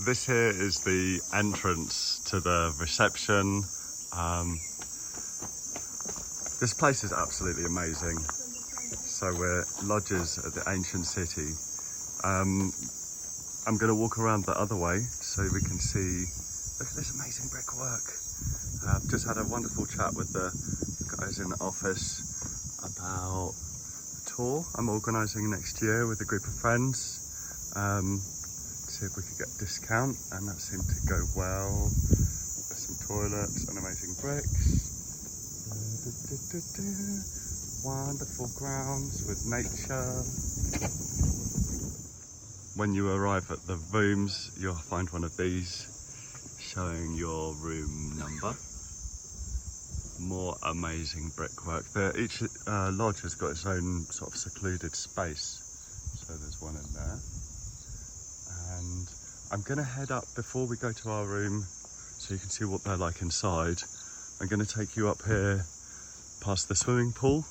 this here is the entrance to the reception. This place is absolutely amazing. So we're lodges at the ancient city. I'm going to walk around the other way so we can see, look at this amazing brickwork. I've just had a wonderful chat with the guys in the office about a tour I'm organising next year with a group of friends. See if we could get a discount, and that seemed to go well. There's some toilets and amazing bricks. Wonderful grounds with nature. When you arrive at the rooms, you'll find one of these showing your room number. More amazing brickwork. Each lodge has got its own sort of secluded space. So there's one in there. And I'm going to head up before we go to our room so you can see what they're like inside. I'm going to take you up here past the swimming pool,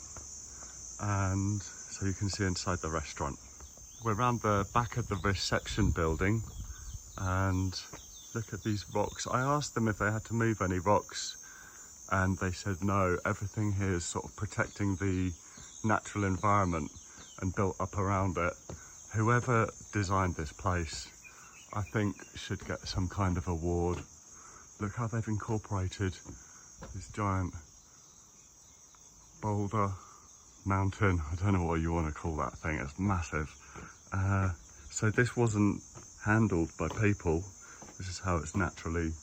and so you can see inside the restaurant. We're around the back of the reception building, and look at these rocks. I asked them if they had to move any rocks, and they said no, everything here is sort of protecting the natural environment and built up around it. Whoever designed this place, I think, should get some kind of award. Look how they've incorporated this giant boulder mountain. I don't know what you want to call that thing, it's massive. So this wasn't handled by people, this is how it's naturally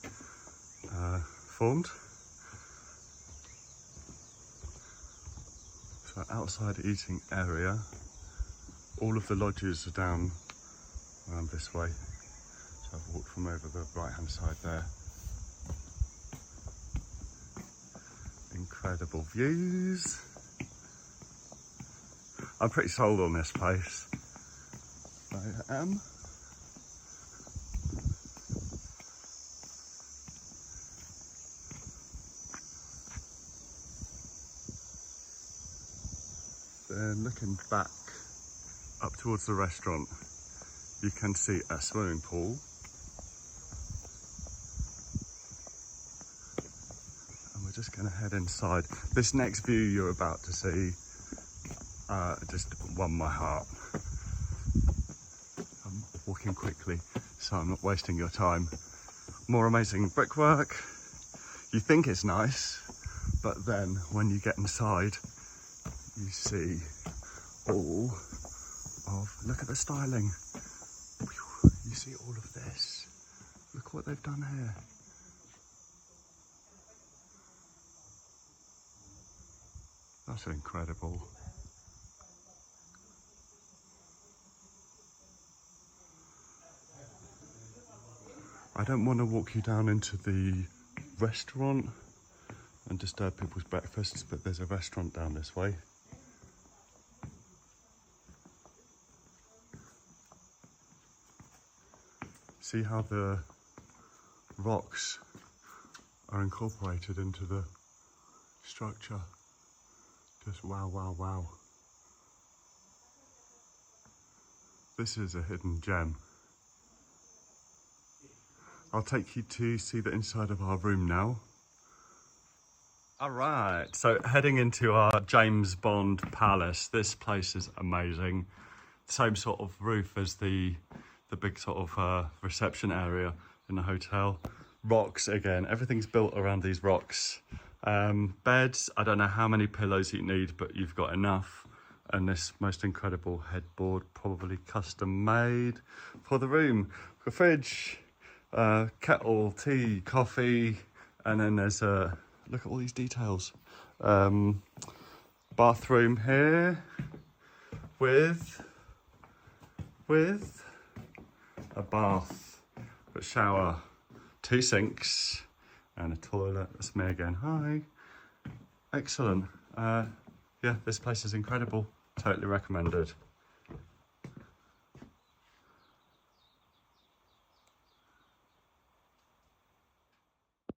formed. So outside eating area, all of the lodges are down around this way. So I've walked from over the right hand side there. Incredible views. I'm pretty sold on this place. I am. Then looking back up towards the restaurant, you can see a swimming pool. And we're just going to head inside. This next view you're about to see just won my heart. I'm walking quickly, so I'm not wasting your time. More amazing brickwork. You think it's nice, but then when you get inside, you see all of, look at the styling. You see all of this. Look what they've done here. That's incredible. I don't want to walk you down into the restaurant and disturb people's breakfasts, but there's a restaurant down this way. See how the rocks are incorporated into the structure. Just wow, wow, wow. This is a hidden gem. I'll take you to see the inside of our room now. All right, so heading into our James Bond palace. This place is amazing. Same sort of roof as the big sort of reception area in the hotel. Rocks again, everything's built around these rocks. Beds, I don't know how many pillows you need, but you've got enough. And this most incredible headboard, probably custom made for the room. A fridge, kettle, tea, coffee, and then there's a, look at all these details. Bathroom here with a bath, a shower, 2 sinks, and a toilet. That's me again. Hi. Excellent. Yeah, this place is incredible. Totally recommended.